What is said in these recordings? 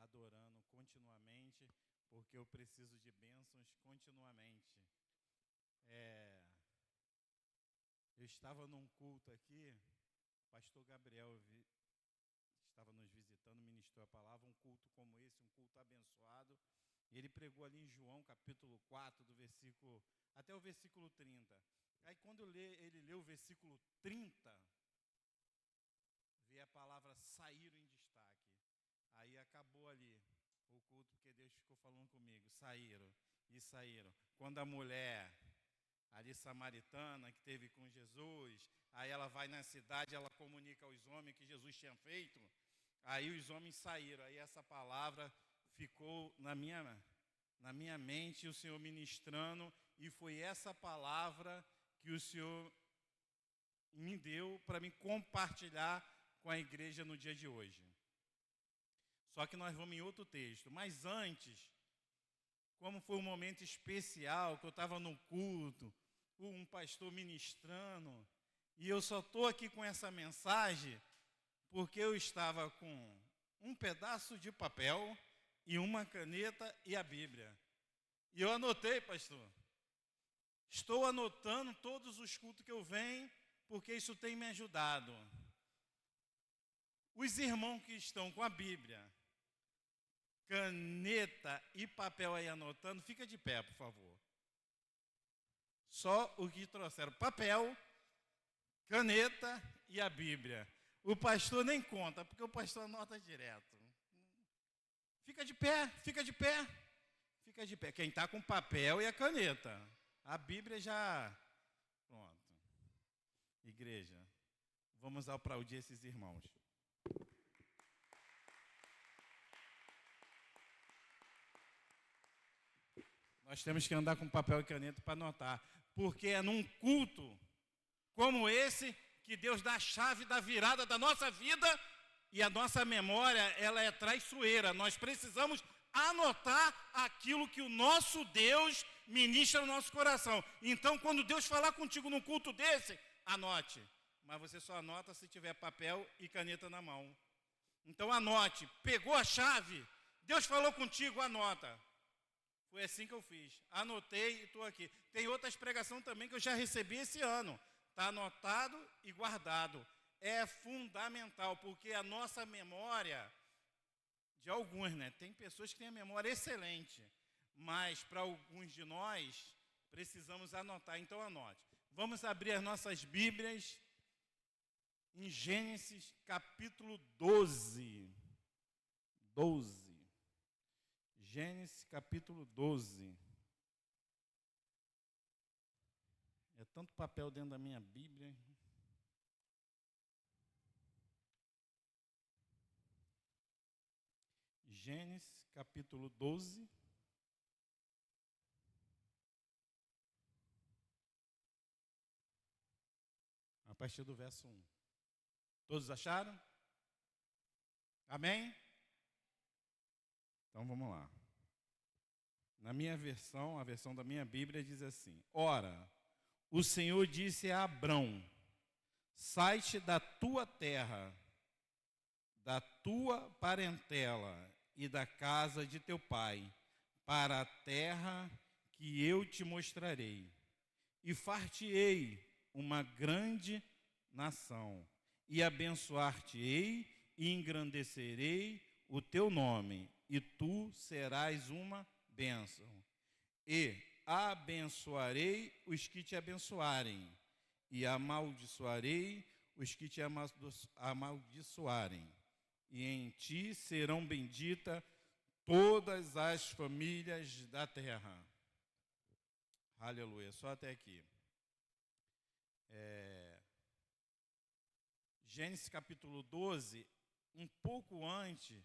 adorando continuamente, porque eu preciso de bênçãos continuamente. Eu estava num culto aqui, o pastor Gabriel estava nos visitando, ministrou a palavra, um culto como esse, um culto abençoado, e ele pregou ali em João, capítulo 4, do versículo, até o versículo 30. Aí quando ele leu o versículo 30, vê a palavra saíram em destaque. Aí acabou ali o culto, porque Deus ficou falando comigo, saíram e saíram. Quando a mulher ali samaritana que teve com Jesus, aí ela vai na cidade, ela comunica aos homens que Jesus tinha feito, aí os homens saíram, aí essa palavra ficou na minha mente, o Senhor ministrando, e foi essa palavra que o Senhor me deu para me compartilhar com a igreja no dia de hoje. Só que nós vamos em outro texto, mas antes, como foi um momento especial, que eu estava no culto, um pastor ministrando, e eu só estou aqui com essa mensagem, porque eu estava com um pedaço de papel, e uma caneta e a Bíblia. E eu anotei, pastor. Estou anotando todos os cultos que eu venho, porque isso tem me ajudado. Os irmãos que estão com a Bíblia, caneta e papel aí anotando, fica de pé, por favor. Só o que trouxeram papel, caneta e a Bíblia. O pastor nem conta, porque o pastor anota direto. Fica de pé, fica de pé, fica de pé. Quem está com papel e a caneta. A Bíblia já... Pronto. Igreja, vamos aplaudir esses irmãos. Nós temos que andar com papel e caneta para anotar, porque é num culto como esse que Deus dá a chave da virada da nossa vida, e a nossa memória, ela é traiçoeira. Nós precisamos anotar aquilo que o nosso Deus ministra no nosso coração. Então, quando Deus falar contigo num culto desse, anote. Mas você só anota se tiver papel e caneta na mão. Então, anote. Pegou a chave, Deus falou contigo, anota. Foi assim que eu fiz. Anotei e estou aqui. Tem outras pregações também que eu já recebi esse ano. Está anotado e guardado. É fundamental, porque a nossa memória, de alguns, né? Tem pessoas que têm a memória excelente, mas para alguns de nós, precisamos anotar. Então, anote. Vamos abrir as nossas Bíblias em Gênesis, capítulo 12. Gênesis, capítulo 12. É tanto papel dentro da minha Bíblia. Gênesis, capítulo 12. A partir do verso 1. Todos acharam? Amém? Então vamos lá. Na minha versão, a versão da minha Bíblia diz assim: Ora, o Senhor disse a Abrão: sai-te da tua terra, da tua parentela e da casa de teu pai, para a terra que eu te mostrarei, e far-te-ei uma grande nação, e abençoar-te-ei e engrandecerei o teu nome, e tu serás uma bênção. E abençoarei os que te abençoarem, e amaldiçoarei os que te amaldiçoarem. E em ti serão benditas todas as famílias da terra. Aleluia, só até aqui. Gênesis capítulo 12, um pouco antes,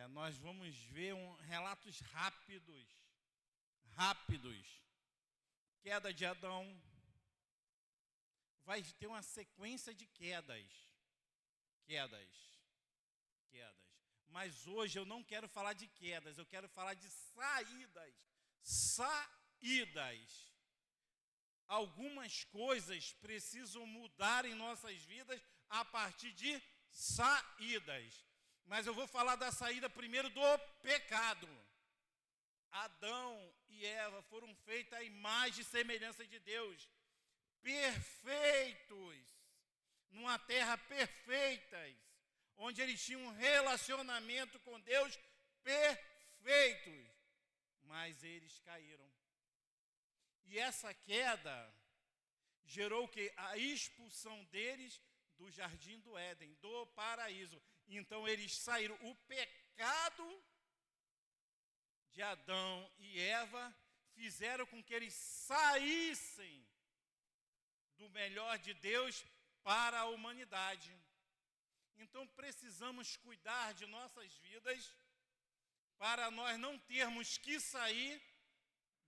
nós vamos ver relatos rápidos. Queda de Adão. Vai ter uma sequência de quedas. Mas hoje eu não quero falar de quedas, eu quero falar de saídas. Algumas coisas precisam mudar em nossas vidas a partir de saídas. Mas eu vou falar da saída primeiro do pecado. Adão e Eva foram feitos à imagem e semelhança de Deus, perfeitos, numa terra perfeitas, onde eles tinham um relacionamento com Deus perfeitos, mas eles caíram. E essa queda gerou o quê? A expulsão deles do jardim do Éden, do paraíso. Então eles saíram. O pecado de Adão e Eva fizeram com que eles saíssem do melhor de Deus para a humanidade. Então precisamos cuidar de nossas vidas para nós não termos que sair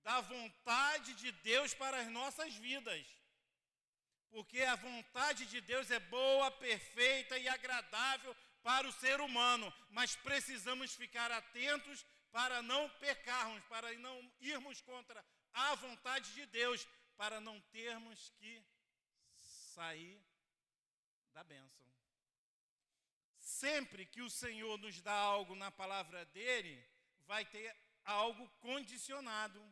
da vontade de Deus para as nossas vidas. Porque a vontade de Deus é boa, perfeita e agradável para o ser humano, mas precisamos ficar atentos para não pecarmos, para não irmos contra a vontade de Deus, para não termos que sair da bênção. Sempre que o Senhor nos dá algo na palavra dele, vai ter algo condicionado.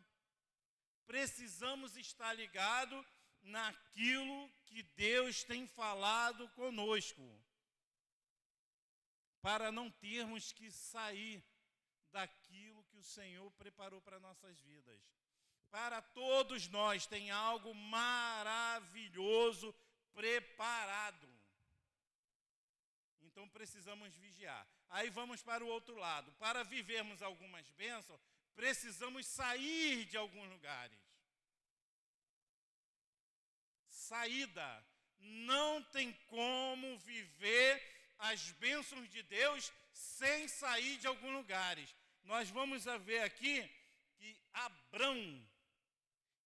Precisamos estar ligados naquilo que Deus tem falado conosco, para não termos que sair daquilo que o Senhor preparou para nossas vidas. Para todos nós tem algo maravilhoso preparado. Então precisamos vigiar. Aí vamos para o outro lado. Para vivermos algumas bênçãos, precisamos sair de alguns lugares. Saída. Não tem como viver as bênçãos de Deus sem sair de alguns lugares. Nós vamos ver aqui que Abrão,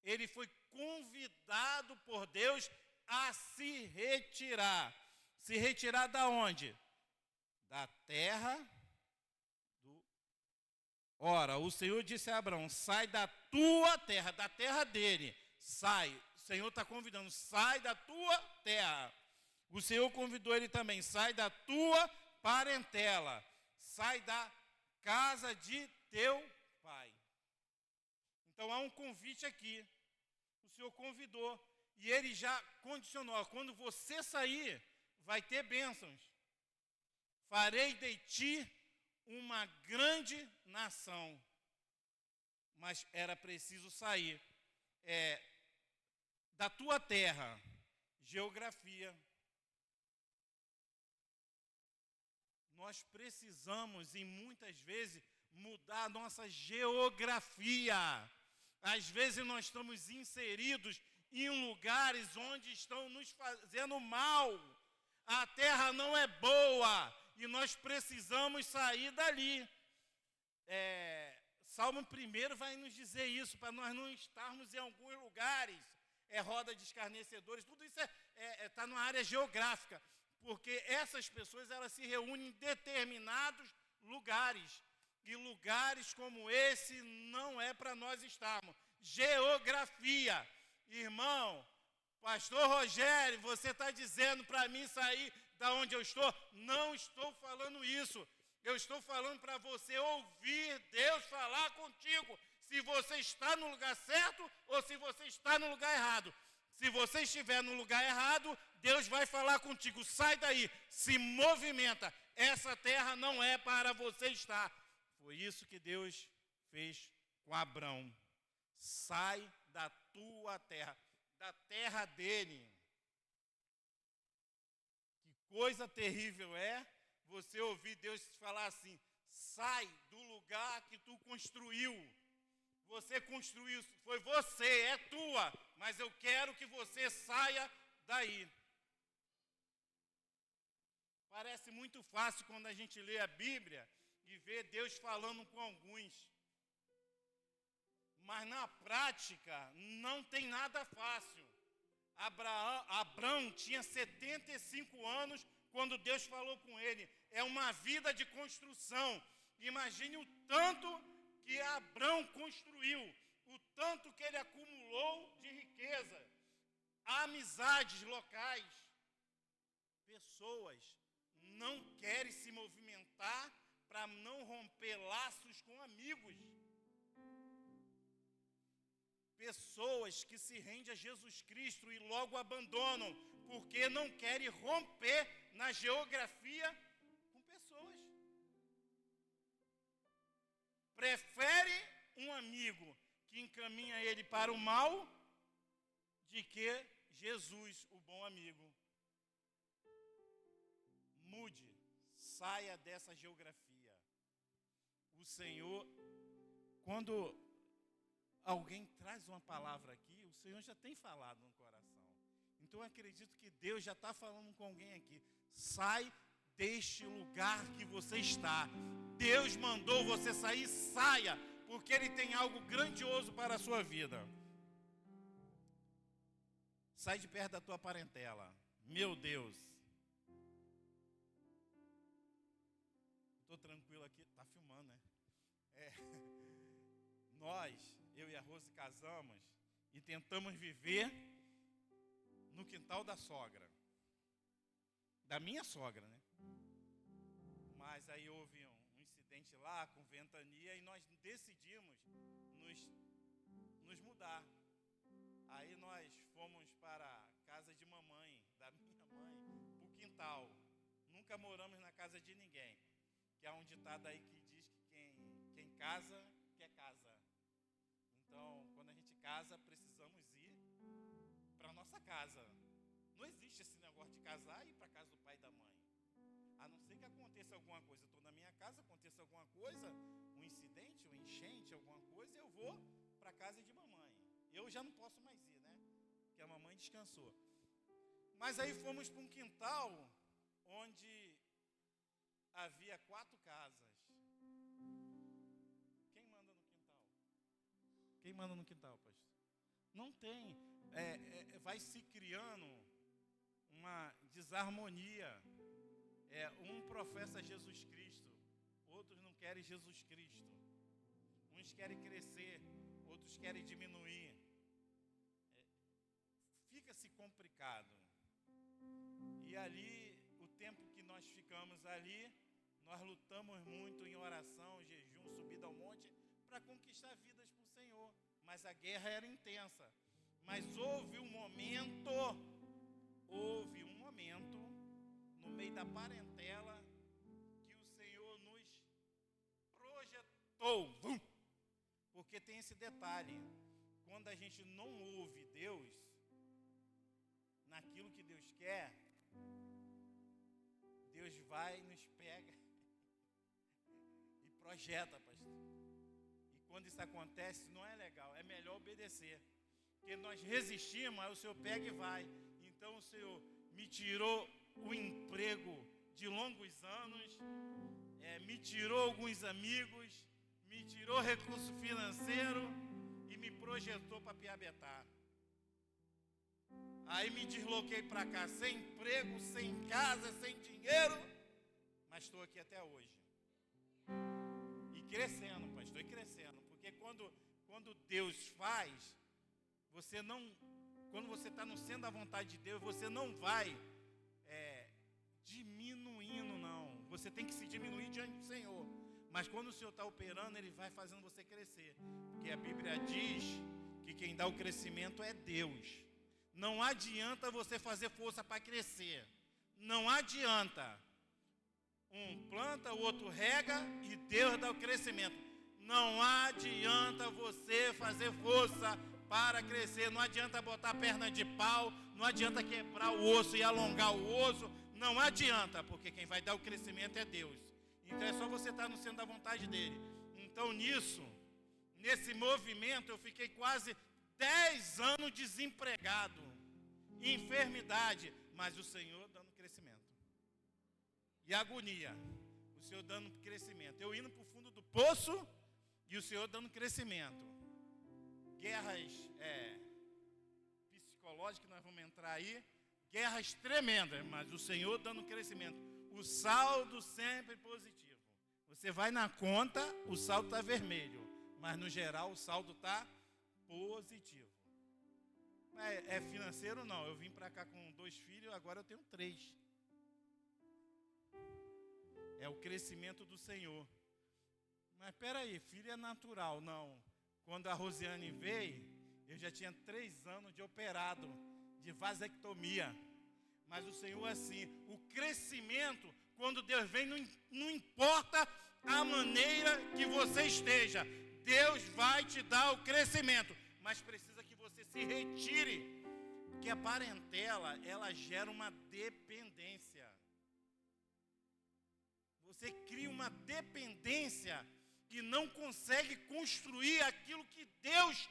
ele foi convidado por Deus a se retirar. Se retirar da onde? Da terra do... Ora, o Senhor disse a Abraão, sai da tua terra, da terra dele, sai. O Senhor está convidando, sai da tua terra. O Senhor convidou ele também, sai da tua parentela, sai da casa de teu pai. Então há um convite aqui. O Senhor convidou e ele já condicionou. Quando você sair, vai ter bênçãos. Farei de ti uma grande nação. Mas era preciso sair da tua terra, geografia. Nós precisamos, e muitas vezes, mudar a nossa geografia. Às vezes nós estamos inseridos em lugares onde estão nos fazendo mal. A terra não é boa e nós precisamos sair dali. Salmo 1 vai nos dizer isso, para nós não estarmos em alguns lugares, roda de escarnecedores, tudo isso está numa área geográfica, porque essas pessoas elas se reúnem em determinados lugares, e lugares como esse não é para nós estarmos. Geografia, irmão, pastor Rogério, você está dizendo para mim sair da onde eu estou? Não estou falando isso. Eu estou falando para você ouvir Deus falar contigo, se você está no lugar certo ou se você está no lugar errado. Se você estiver no lugar errado, Deus vai falar contigo, sai daí, se movimenta, essa terra não é para você estar. Foi isso que Deus fez com Abrão. Sai da tua terra, da terra dele. Que coisa terrível é você ouvir Deus falar assim, sai do lugar que tu construiu. Você construiu, foi você, é tua, mas eu quero que você saia daí. Parece muito fácil quando a gente lê a Bíblia e vê Deus falando com alguns. Mas na prática não tem nada fácil. Abrão tinha 75 anos quando Deus falou com ele. É uma vida de construção. Imagine o tanto que Abrão construiu, o tanto que ele acumulou de riqueza, amizades locais, pessoas. não querem se movimentar para não romper laços com amigos. Pessoas que se rendem a Jesus Cristo e logo abandonam, porque não querem romper na geografia com pessoas. Prefere um amigo que encaminha ele para o mal, de que Jesus, o bom amigo. Mude, saia dessa geografia. O Senhor, quando alguém traz uma palavra aqui, o Senhor já tem falado no coração. Então eu acredito que Deus já está falando com alguém aqui. Sai deste lugar que você está. Deus mandou você sair, saia, porque Ele tem algo grandioso para a sua vida. Sai de perto da tua parentela. Meu Deus. Estou tranquilo aqui. Está filmando, né? Nós, eu e a Rose, casamos e tentamos viver no quintal da sogra. Da minha sogra, né? Mas aí houve um incidente lá com ventania e nós decidimos nos mudar. Aí nós fomos para a casa de mamãe, da minha mãe, para o quintal. Nunca moramos na casa de ninguém. Que há um ditado aí que diz que quem casa, quer casa. Então, quando a gente casa, precisamos ir para a nossa casa. Não existe esse negócio de casar e ir para a casa do pai e da mãe. A não ser que aconteça alguma coisa. Eu estou na minha casa, aconteça alguma coisa, um incidente, um enchente, alguma coisa, eu vou para a casa de mamãe. Eu já não posso mais ir, né? Porque a mamãe descansou. Mas aí fomos para um quintal onde havia 4 casas. Quem manda no quintal? Quem manda no quintal, pastor? Não tem. Vai se criando uma desarmonia. Um professa Jesus Cristo, outros não querem Jesus Cristo. Uns querem crescer, outros querem diminuir. Fica-se complicado. E ali, o tempo que nós ficamos ali, nós lutamos muito em oração, jejum, subida ao monte, para conquistar vidas para o Senhor. Mas a guerra era intensa. Mas houve um momento, no meio da parentela, que o Senhor nos projetou. Porque tem esse detalhe, quando a gente não ouve Deus, naquilo que Deus quer, Deus vai e nos pega e projeta, pastor. E quando isso acontece, não é legal, é melhor obedecer. Porque nós resistimos, aí o Senhor pega e vai. Então o Senhor me tirou o emprego de longos anos, me tirou alguns amigos, me tirou recurso financeiro e me projetou para Piabetá. Aí me desloquei para cá sem emprego, sem casa, sem dinheiro, mas estou aqui até hoje. E crescendo, pastor, e crescendo. Porque quando Deus faz, quando você está no centro da vontade de Deus, você não vai diminuindo, não. Você tem que se diminuir diante do Senhor. Mas quando o Senhor está operando, Ele vai fazendo você crescer. Porque a Bíblia diz que quem dá o crescimento é Deus. Não adianta você fazer força para crescer. Não adianta. Um planta, o outro rega e Deus dá o crescimento. Não adianta você fazer força para crescer. Não adianta botar a perna de pau. Não adianta quebrar o osso e alongar o osso. Não adianta, porque quem vai dar o crescimento é Deus. Então é só você estar no centro da vontade dEle. Então nesse movimento, eu fiquei quase 10 anos desempregado, enfermidade, mas o Senhor dando crescimento. E agonia, o Senhor dando crescimento. Eu indo para o fundo do poço e o Senhor dando crescimento. Guerras psicológicas que nós vamos entrar aí, guerras tremendas, mas o Senhor dando crescimento. O saldo sempre positivo. Você vai na conta, o saldo está vermelho, mas no geral o saldo está positivo. É financeiro não, eu vim para cá com 2 filhos, agora eu tenho 3. o crescimento do Senhor. Mas espera aí, filho é natural. Não. Quando a Rosiane veio, eu já tinha 3 anos de operado, de vasectomia. Mas o Senhor assim, o crescimento, quando Deus vem, não importa a maneira que você esteja, Deus vai te dar o crescimento. Mas precisa que você se retire, porque a parentela, ela gera uma dependência. Você cria uma dependência que não consegue construir aquilo que Deus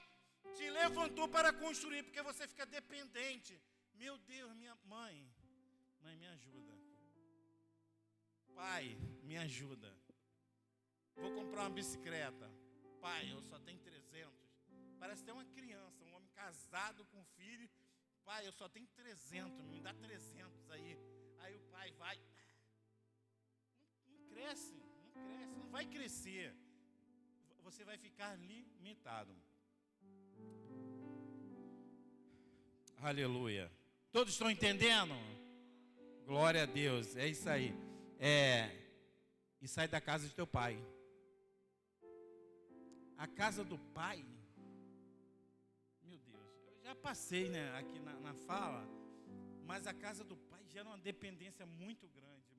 te levantou para construir, porque você fica dependente. Meu Deus, minha mãe me ajuda. Pai, me ajuda. Vou comprar uma bicicleta. Pai, eu só tenho 300. Parece até uma criança, um homem casado com um filho. Pai, eu só tenho 300, me dá 300 aí. Aí o pai vai. Não cresce, não vai crescer. Você vai ficar limitado. Aleluia. Todos estão entendendo? Glória a Deus, é isso aí. E sai da casa de teu pai. A casa do pai, meu Deus, eu já passei, né, aqui na fala, mas a casa do pai gera uma dependência muito grande,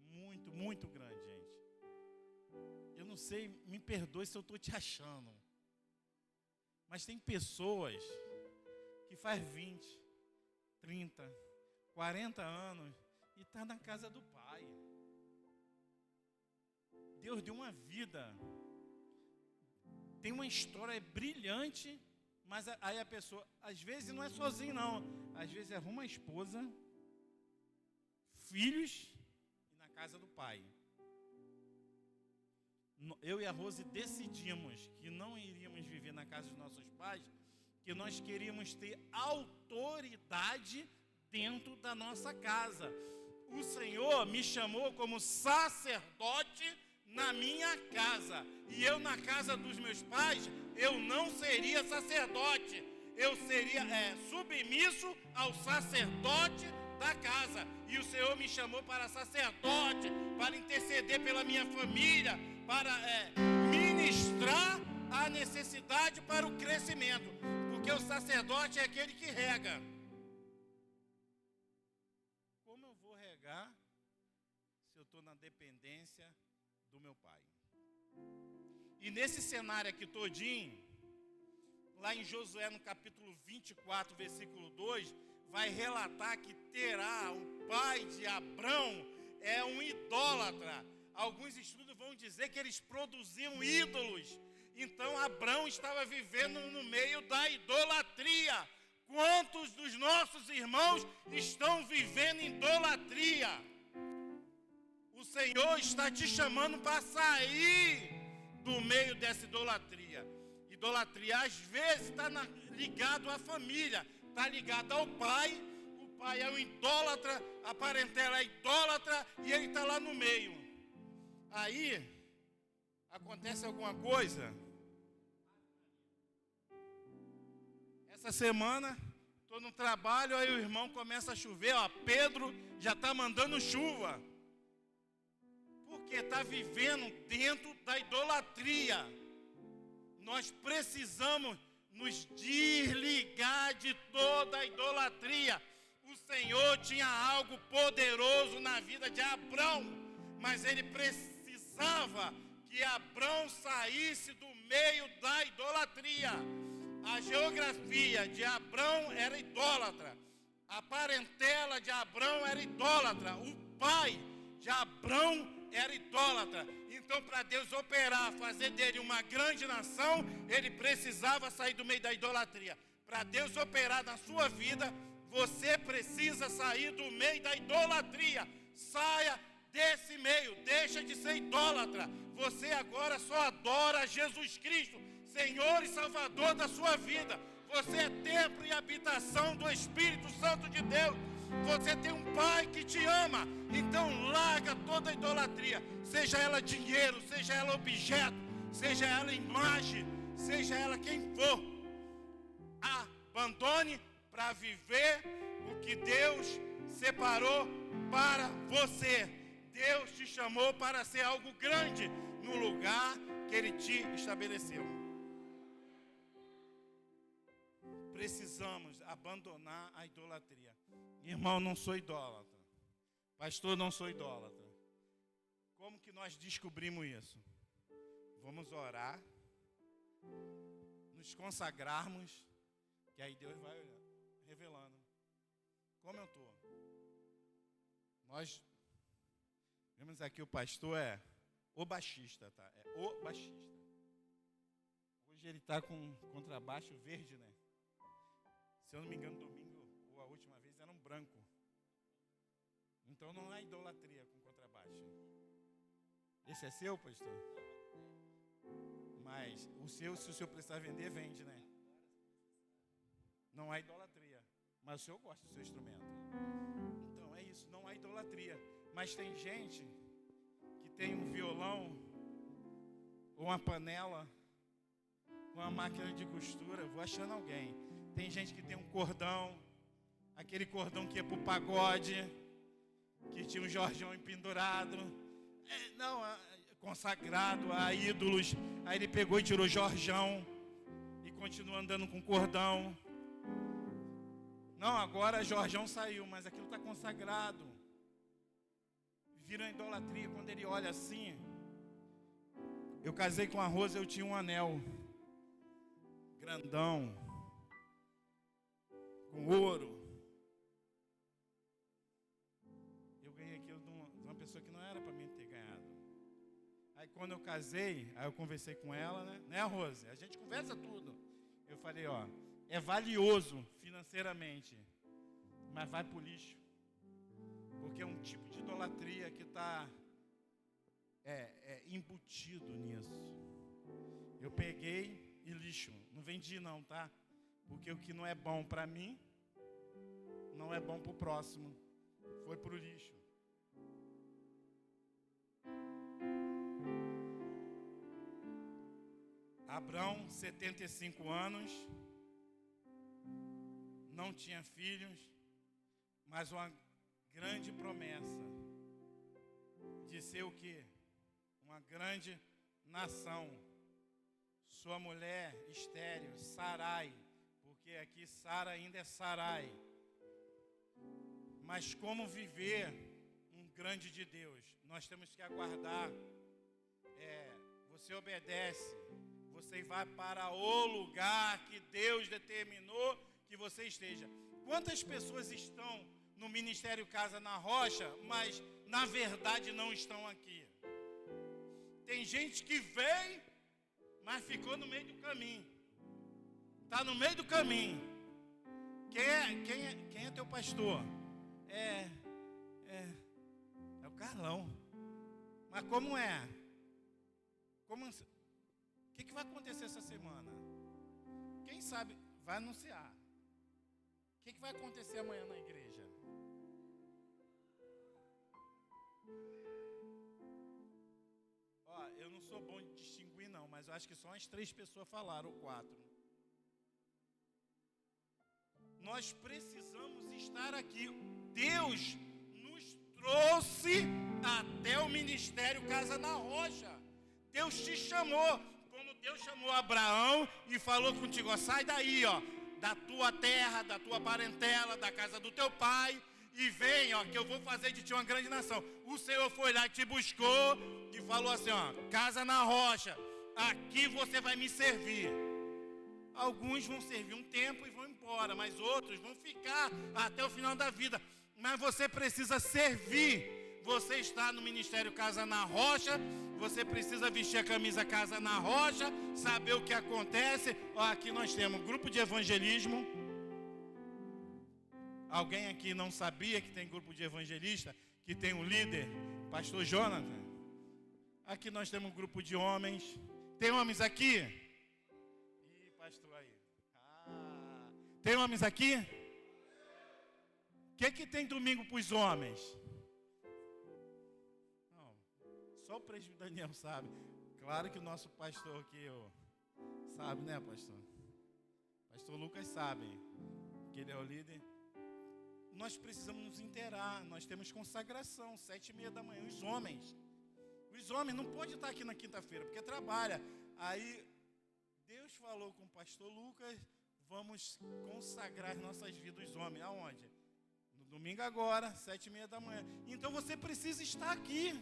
muito grande, gente. Eu não sei, me perdoe se eu estou te achando, mas tem pessoas que faz 20, 30, 40 anos e está na casa do pai. Deus deu uma vida, tem uma história brilhante, mas aí a pessoa, às vezes não é sozinho não, às vezes arruma a esposa, filhos e na casa do pai. Eu e a Rose decidimos que não iríamos viver na casa dos nossos pais, que nós queríamos ter autoridade dentro da nossa casa. O Senhor me chamou como sacerdote na minha casa, e eu na casa dos meus pais, eu não seria sacerdote, eu seria submisso ao sacerdote da casa, e o Senhor me chamou para sacerdote, para interceder pela minha família, para ministrar a necessidade para o crescimento, porque o sacerdote é aquele que rega. Como eu vou regar se eu estou na dependência do meu pai? E nesse cenário aqui todinho, lá em Josué no capítulo 24, versículo 2, vai relatar que Terá, o pai de Abrão, é um idólatra. Alguns estudos vão dizer que eles produziam ídolos. Então Abrão estava vivendo no meio da idolatria. Quantos dos nossos irmãos estão vivendo em idolatria? O Senhor está te chamando para sair do meio dessa idolatria. Idolatria às vezes está ligado à família, está ligado ao pai. O pai é um idólatra, a parentela é idólatra e ele está lá no meio. Aí acontece alguma coisa. Essa semana estou no trabalho, aí o irmão começa a chover, Pedro já está mandando chuva. Porque está vivendo dentro da idolatria. Nós precisamos nos desligar de toda a idolatria. O Senhor tinha algo poderoso na vida de Abrão, mas ele precisava que Abrão saísse do meio da idolatria. A geografia de Abrão era idólatra, a parentela de Abrão era idólatra, o pai de Abrão era idólatra. Então, para Deus operar, fazer dele uma grande nação, ele precisava sair do meio da idolatria. Para Deus operar na sua vida, você precisa sair do meio da idolatria. Saia desse meio, deixa de ser idólatra. Você agora só adora Jesus Cristo, Senhor e Salvador da sua vida. Você é templo e habitação do Espírito Santo de Deus. Você tem um pai que te ama. Então larga toda a idolatria, seja ela dinheiro, seja ela objeto, seja ela imagem, seja ela quem for. Abandone para viver o que Deus separou para você. Deus te chamou para ser algo grande no lugar que Ele te estabeleceu. Precisamos abandonar a idolatria. Irmão, não sou idólatra. Pastor, não sou idólatra. Como que nós descobrimos isso? Vamos orar, nos consagrarmos, que aí Deus vai revelando como eu estou. Nós vemos aqui o pastor é o baixista, tá? É o baixista. Hoje ele está com contrabaixo verde, né? Se eu não me engano, domingo ou a última vez era um branco. Então não há idolatria com contrabaixo. Esse é seu, pastor? Mas o seu, se o senhor precisar vender, vende, né? Não há idolatria. Mas o senhor gosta do seu instrumento. Então é isso, não há idolatria. Mas tem gente que tem um violão, ou uma panela, ou uma máquina de costura. Vou achando alguém. Tem gente que tem um cordão, aquele cordão que ia pro pagode, que tinha um Jorjão empendurado. Consagrado a ídolos. Aí ele pegou e tirou Jorjão e continua andando com cordão. Não, agora Jorjão saiu, mas aquilo está consagrado. Vira uma idolatria quando ele olha assim. Eu casei com a Rosa, eu tinha um anel grandão, com ouro. Eu ganhei aquilo de uma pessoa que não era para mim ter ganhado. Aí quando eu casei, aí eu conversei com ela, né, Rose? A gente conversa tudo. Eu falei, ó, é valioso financeiramente, mas vai pro lixo. Porque é um tipo de idolatria que está embutido nisso. Eu peguei e lixo. Não vendi não, tá? Porque o que não é bom para mim, não é bom para o próximo. Foi pro lixo. Abrão, 75 anos, não tinha filhos, mas uma grande promessa de ser o quê? Uma grande nação. Sua mulher estéril, Sarai, porque aqui Sara ainda é Sarai. Mas como viver um grande de Deus? Nós temos que aguardar. Você obedece, você vai para o lugar que Deus determinou que você esteja. Quantas pessoas estão no Ministério Casa na Rocha, mas na verdade não estão aqui? Tem gente que veio, mas ficou no meio do caminho. Está no meio do caminho. Quem é teu pastor? É o Carlão. Mas como é? O que vai acontecer essa semana? Quem sabe vai anunciar. O que vai acontecer amanhã na igreja? Ó, eu não sou bom de distinguir não, mas eu acho que só umas 3 pessoas falaram, ou 4. Nós precisamos estar aqui. Deus nos trouxe até o Ministério Casa na Rocha. Deus te chamou, como Deus chamou Abraão e falou contigo, ó, sai daí, ó, da tua terra, da tua parentela, da casa do teu pai, e vem, ó, que eu vou fazer de ti uma grande nação. O Senhor foi lá e te buscou e falou assim, ó, Casa na Rocha, aqui você vai me servir. Alguns vão servir um tempo e vão embora, mas outros vão ficar até o final da vida. Mas você precisa servir. Você está no Ministério Casa na Rocha, você precisa vestir a camisa Casa na Rocha, saber o que acontece. Ó, aqui nós temos um grupo de evangelismo. Alguém aqui não sabia que tem grupo de evangelista, que tem um líder, pastor Jonathan? Aqui nós temos um grupo de homens. Tem homens aqui? Ih, pastor aí. Tem homens aqui? O que tem domingo para os homens? Não, só o presbítero Daniel sabe. Claro que o nosso pastor aqui sabe, né, pastor? Pastor Lucas sabe que ele é o líder. nós precisamos nos inteirar. Nós temos consagração, 7h30 da manhã, os homens não podem estar aqui na quinta-feira, porque trabalha. Aí, Deus falou com o pastor Lucas, vamos consagrar nossas vidas, os homens, aonde? No domingo agora, 7h30 da manhã. Então você precisa estar aqui.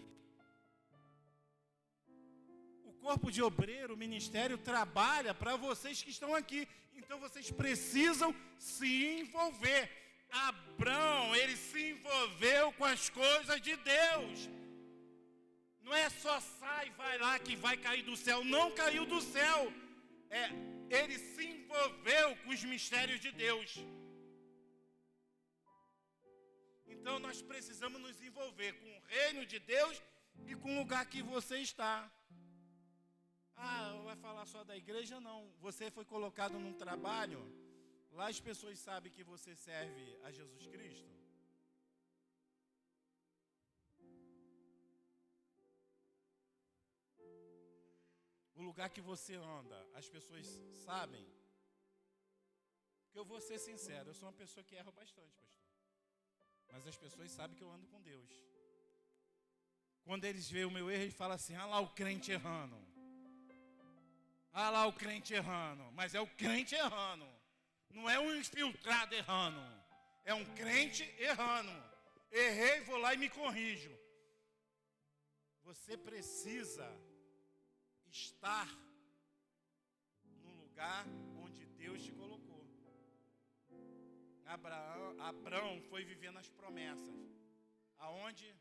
O corpo de obreiro, o ministério trabalha para vocês que estão aqui. Então vocês precisam se envolver. Abrão, ele se envolveu com as coisas de Deus. Não é só sai, vai lá que vai cair do céu. Não caiu do céu. Ele se envolveu com os mistérios de Deus. Então nós precisamos nos envolver com o reino de Deus e com o lugar que você está. Vai falar só da igreja? Não. Você foi colocado num trabalho, lá as pessoas sabem que você serve a Jesus Cristo. O lugar que você anda, as pessoas sabem. Porque eu vou ser sincero, eu sou uma pessoa que erra bastante, pastor. Mas as pessoas sabem que eu ando com Deus. Quando eles veem o meu erro, eles falam assim, lá o crente errando. Lá o crente errando. Mas é o crente errando. Não é um infiltrado errando. É um crente errando. Errei, vou lá e me corrijo. Você precisa estar no lugar onde Deus te colocou. Abraão foi vivendo as promessas. Aonde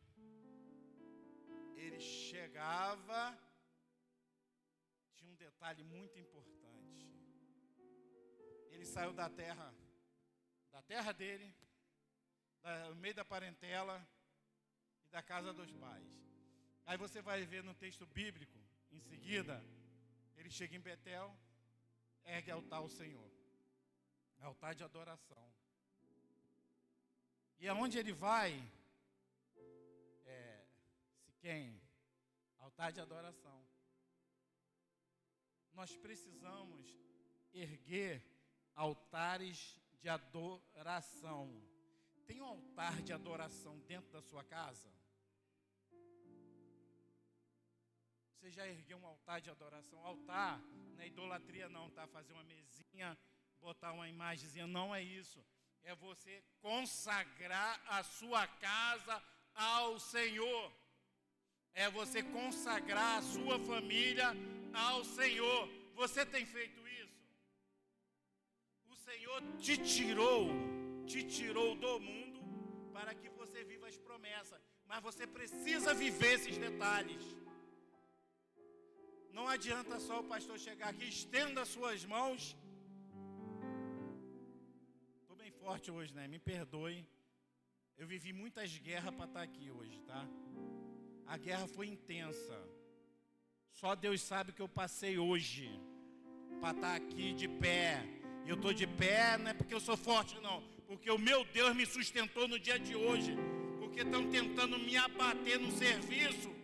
ele chegava, tinha um detalhe muito importante. Ele saiu da terra dele, do meio da parentela e da casa dos pais. Aí você vai ver no texto bíblico, em seguida, ele chega em Betel, ergue altar ao Senhor, altar de adoração. E aonde ele vai, Siquém, altar de adoração. Nós precisamos erguer altares de adoração. Tem um altar de adoração dentro da sua casa? Você já ergueu um altar de adoração? Altar não é idolatria não, tá? Fazer uma mesinha, botar uma imagenzinha, não é isso. É você consagrar a sua casa ao Senhor. É você consagrar a sua família ao Senhor. Você tem feito isso? O Senhor te tirou do mundo para que você viva as promessas. Mas você precisa viver esses detalhes. Não adianta só o pastor chegar aqui, estenda as suas mãos. Estou bem forte hoje, né? Me perdoe. Eu vivi muitas guerras para estar aqui hoje, tá? A guerra foi intensa. Só Deus sabe o que eu passei hoje para estar aqui de pé. Eu estou de pé, não é porque eu sou forte, não. Porque o meu Deus me sustentou no dia de hoje. Porque estão tentando me abater no serviço.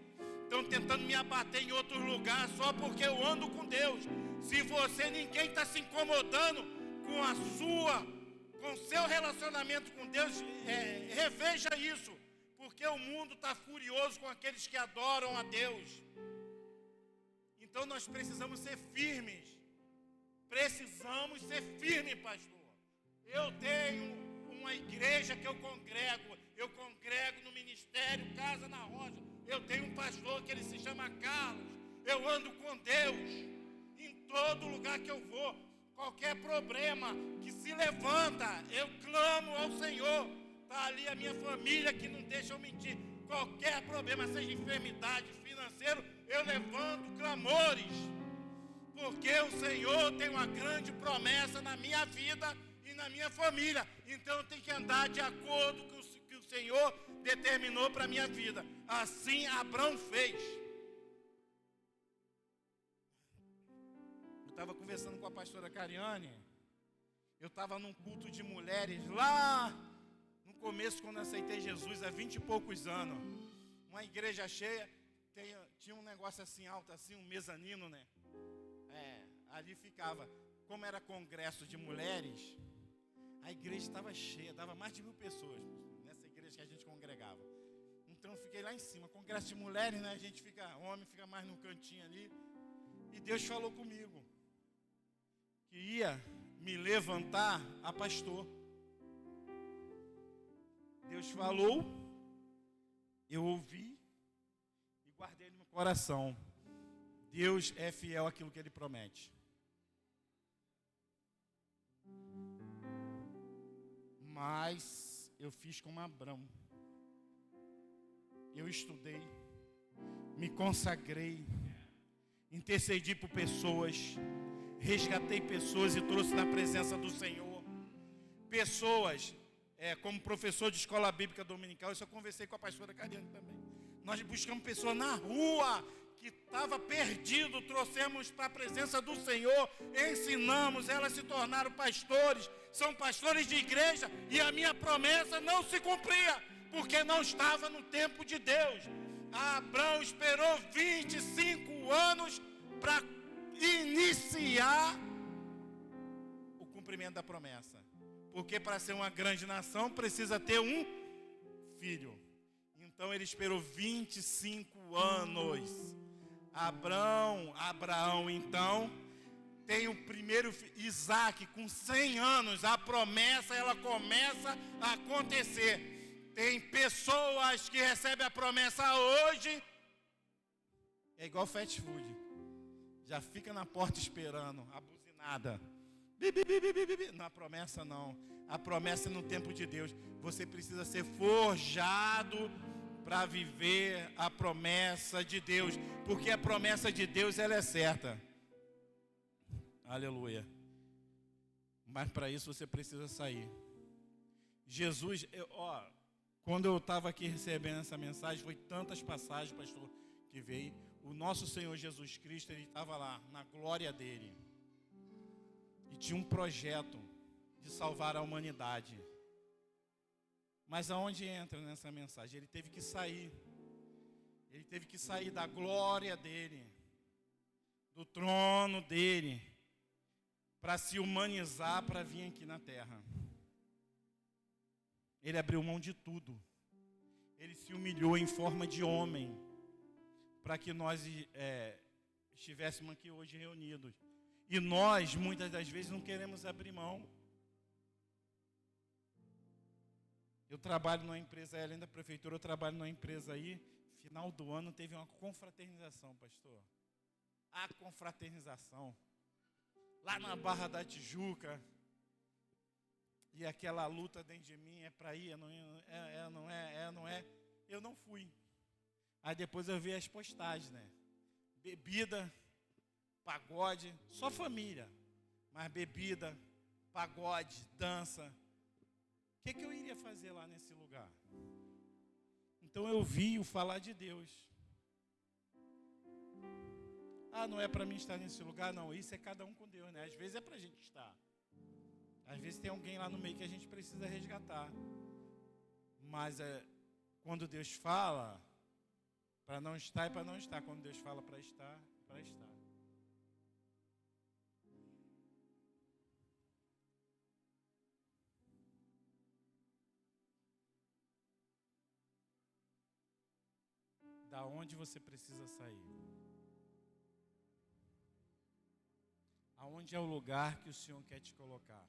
Estão tentando me abater em outro lugar só porque eu ando com Deus. Se ninguém está se incomodando com o seu relacionamento com Deus, reveja isso. Porque o mundo está furioso com aqueles que adoram a Deus. Então nós precisamos ser firmes. Precisamos ser firmes, pastor. Eu tenho uma igreja que eu congrego no ministério Casa na Rocha. Eu tenho um pastor que ele se chama Carlos. Eu ando com Deus em todo lugar que eu vou. Qualquer problema que se levanta, eu clamo ao Senhor. Está ali a minha família que não deixa eu mentir. Qualquer problema, seja enfermidade, financeiro, eu levanto clamores. Porque o Senhor tem uma grande promessa na minha vida e na minha família. Então eu tenho que andar de acordo com o que o Senhor determinou para a minha vida. Assim Abrão fez. Eu estava conversando com a pastora Cariane. Eu estava num culto de mulheres lá no começo, quando eu aceitei Jesus, há 20 e poucos anos. Uma igreja cheia, tinha um negócio assim alto, assim, um mezanino, né? Ali ficava, como era congresso de mulheres, A igreja estava cheia, dava mais de 1000 pessoas nessa igreja que a gente congregava. Então eu fiquei lá em cima, congresso de mulheres, né? A gente fica, homem fica mais no cantinho ali. E Deus falou comigo que ia me levantar a pastor. Deus falou, eu ouvi e guardei no meu coração. Deus é fiel àquilo que Ele promete. Mas eu fiz como Abraão. Eu estudei, me consagrei, intercedi por pessoas, resgatei pessoas e trouxe na presença do Senhor. Pessoas, como professor de escola bíblica dominical, isso eu conversei com a pastora Cariane também. Nós buscamos pessoas na rua, que estava perdido, trouxemos para a presença do Senhor, ensinamos, elas se tornaram pastores, são pastores de igreja, e a minha promessa não se cumpria, porque não estava no tempo de Deus. Abraão esperou 25 anos para iniciar o cumprimento da promessa, porque para ser uma grande nação precisa ter um filho. Então ele esperou 25 anos. Abraão, então, tem o primeiro filho, Isaac, com 100 anos, a promessa, ela começa a acontecer. Tem pessoas que recebem a promessa hoje, é igual fast food, já fica na porta esperando, a buzinada. Não, a promessa não, a promessa é no tempo de Deus. Você precisa ser forjado para viver a promessa de Deus, porque a promessa de Deus, ela é certa. Aleluia. Mas para isso você precisa sair. Jesus, quando eu estava aqui recebendo essa mensagem, foi tantas passagens, pastor, que veio. O nosso Senhor Jesus Cristo, Ele estava lá, na glória dEle. E tinha um projeto de salvar a humanidade. Mas aonde entra nessa mensagem? Ele teve que sair. Ele teve que sair da glória dEle, do trono dEle, para se humanizar, para vir aqui na terra. Ele abriu mão de tudo. Ele se humilhou em forma de homem, para que nós estivéssemos aqui hoje reunidos. E nós, muitas das vezes, não queremos abrir mão. Eu trabalho numa empresa, além da prefeitura, eu trabalho numa empresa aí. Final do ano teve uma confraternização, pastor. A confraternização. Lá na Barra da Tijuca. E aquela luta dentro de mim, é para ir, não é. Eu não fui. Aí depois eu vi as postagens, né? Bebida, pagode, só família. Mas bebida, pagode, dança. O que eu iria fazer lá nesse lugar? Então eu vi o falar de Deus. Não é para mim estar nesse lugar, não. Isso é cada um com Deus, né? Às vezes é para a gente estar. Às vezes tem alguém lá no meio que a gente precisa resgatar. Mas quando Deus fala, para não estar é para não estar. Quando Deus fala para estar, para estar. Da onde você precisa sair? Aonde é o lugar que o Senhor quer te colocar?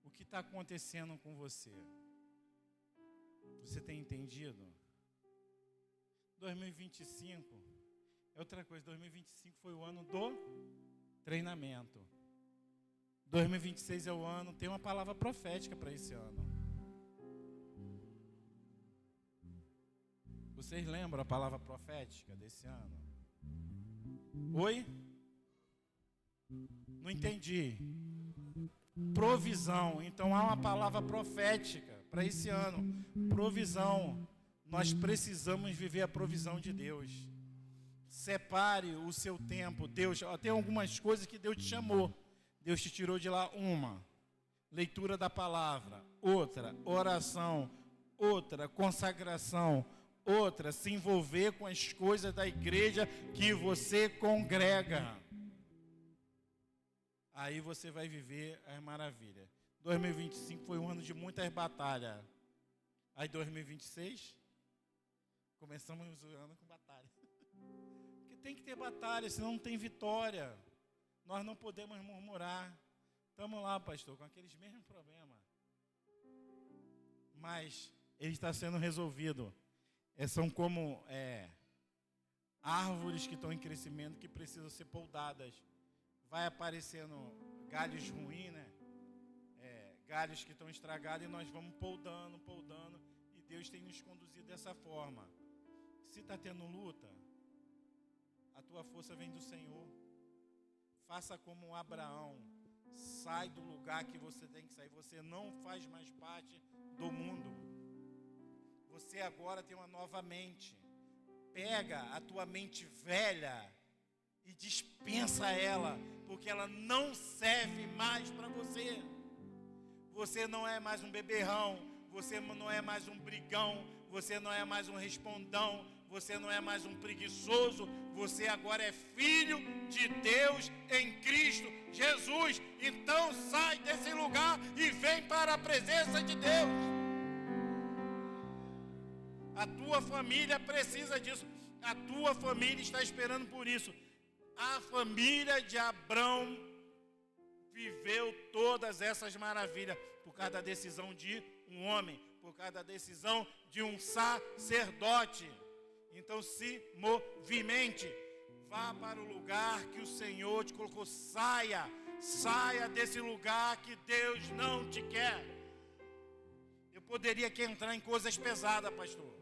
O que está acontecendo com você? Você tem entendido? 2025 é outra coisa. 2025 foi o ano do treinamento. 2026 é o ano, tem uma palavra profética para esse ano. Vocês lembram a palavra profética desse ano? Oi? Não entendi. Provisão. Então há uma palavra profética para esse ano. Provisão. Nós precisamos viver a provisão de Deus. Separe o seu tempo. Deus, tem algumas coisas que Deus te chamou. Deus te tirou de lá. Uma, leitura da palavra. Outra, oração. Outra, consagração. Outra, se envolver com as coisas da igreja que você congrega. aí você vai viver as maravilhas. 2025 foi um ano de muitas batalhas. Aí 2026, começamos o ano com batalha. Porque tem que ter batalha, senão não tem vitória. Nós não podemos murmurar. Estamos lá, pastor, com aqueles mesmos problemas. Mas ele está sendo resolvido. São como árvores que estão em crescimento que precisam ser podadas. Vai aparecendo galhos ruins, né? Galhos que estão estragados, e nós vamos poldando, e Deus tem nos conduzido dessa forma. Se está tendo luta, a tua força vem do Senhor. Faça como Abraão, sai do lugar que você tem que sair. Você não faz mais parte do mundo. Você agora tem uma nova mente. Pega a tua mente velha e dispensa ela, porque ela não serve mais para você. Você não é mais um beberrão, você não é mais um brigão, você não é mais um respondão, você não é mais um preguiçoso, você agora é filho de Deus em Cristo Jesus. Então sai desse lugar e vem para a presença de Deus. A tua família precisa disso, a tua família está esperando por isso. A família de Abrão viveu todas essas maravilhas por causa da decisão de um homem, por causa da decisão de um sacerdote. Então se movimente, vá para o lugar que o Senhor te colocou, saia desse lugar que Deus não te quer. Eu poderia aqui entrar em coisas pesadas, pastor,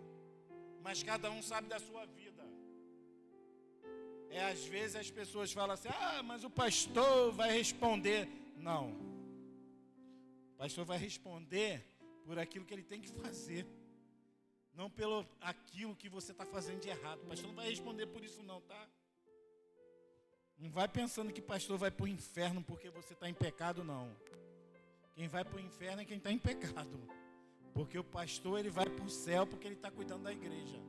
mas cada um sabe da sua vida. Às vezes as pessoas falam assim, mas o pastor vai responder. Não. O pastor vai responder por aquilo que ele tem que fazer. Não pelo aquilo que você está fazendo de errado. O pastor não vai responder por isso não, tá? Não vai pensando que o pastor vai para o inferno porque você está em pecado, não. Quem vai para o inferno é quem está em pecado. Porque o pastor, ele vai para o céu porque ele está cuidando da igreja.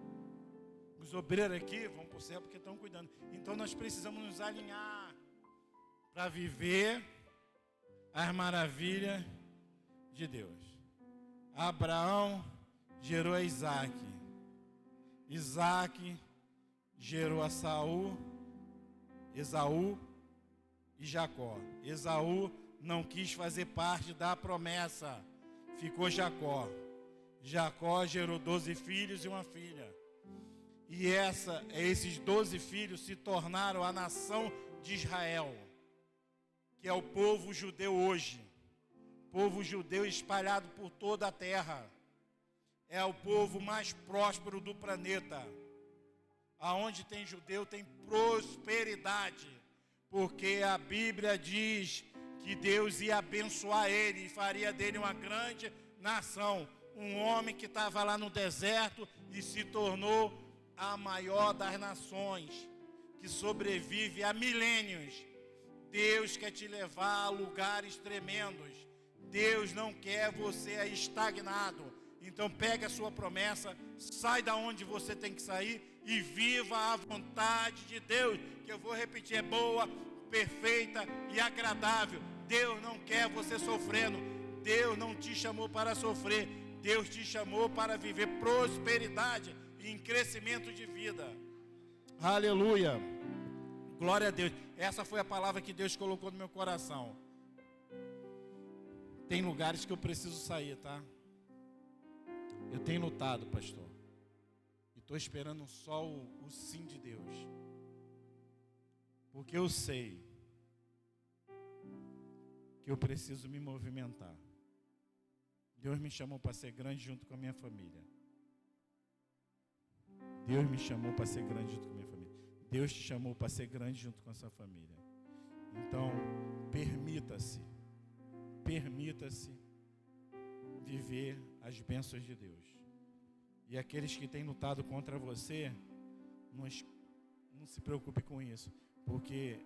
Os obreiros aqui vão para o céu porque estão cuidando. Então nós precisamos nos alinhar para viver as maravilhas de Deus. Abraão gerou a Isaac. Isaac gerou a Esaú e Jacó. Esaú não quis fazer parte da promessa. Ficou Jacó. Jacó gerou 12 filhos e uma filha. E esses 12 filhos se tornaram a nação de Israel, que é o povo judeu hoje. Povo judeu espalhado por toda a terra. É o povo mais próspero do planeta. Aonde tem judeu tem prosperidade, porque a Bíblia diz que Deus ia abençoar ele e faria dele uma grande nação. Um homem que estava lá no deserto e se tornou a maior das nações, que sobrevive há milênios. Deus quer te levar a lugares tremendos. Deus não quer você aí estagnado. Então pega a sua promessa, sai da onde você tem que sair e viva a vontade de Deus, que eu vou repetir, é boa, perfeita e agradável. Deus não quer você sofrendo. Deus não te chamou para sofrer. Deus te chamou para viver prosperidade e em crescimento de vida. Aleluia. Glória a Deus. Essa foi a palavra que Deus colocou no meu coração. Tem lugares que eu preciso sair, tá? Eu tenho lutado, pastor. E estou esperando só o sim de Deus. Porque eu sei que eu preciso me movimentar. Deus me chamou para ser grande junto com a minha família. Deus me chamou para ser grande junto com a minha família. Deus te chamou para ser grande junto com a sua família. Então, permita-se viver as bênçãos de Deus. E aqueles que têm lutado contra você, não se preocupe com isso, porque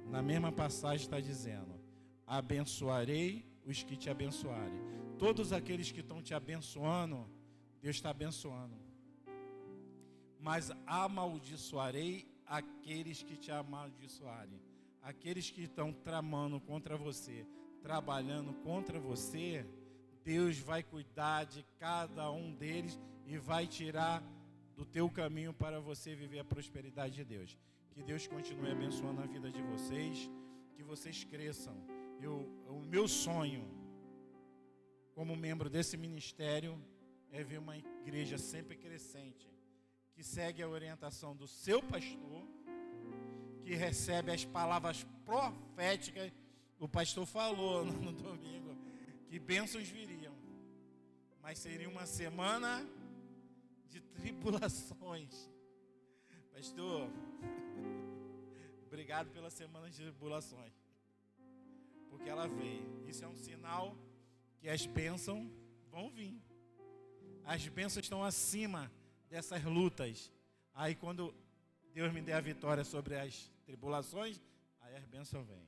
na mesma passagem está dizendo: abençoarei os que te abençoarem. Todos aqueles que estão te abençoando, Deus está abençoando. Mas amaldiçoarei aqueles que te amaldiçoarem. aqueles que estão tramando contra você, trabalhando contra você, Deus vai cuidar de cada um deles e vai tirar do teu caminho para você viver a prosperidade de Deus. Que Deus continue abençoando a vida de vocês, que vocês cresçam. O meu sonho, como membro desse ministério, é ver uma igreja sempre crescente, que segue a orientação do seu pastor, que recebe as palavras proféticas. O pastor falou no domingo que bênçãos viriam, mas seria uma semana de tribulações. Pastor, obrigado pela semana de tribulações, porque ela veio. Isso é um sinal que as bênçãos vão vir. As bênçãos estão acima dessas lutas. Aí quando Deus me der a vitória sobre as tribulações, aí as bênçãos vêm.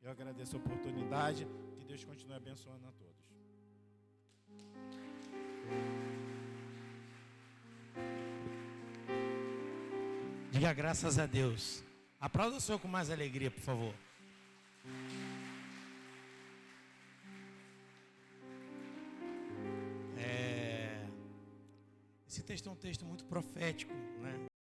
Eu agradeço a oportunidade, que Deus continue abençoando a todos. Diga graças a Deus. Aplauda o Senhor com mais alegria, por favor. Esse texto é um texto muito profético, né?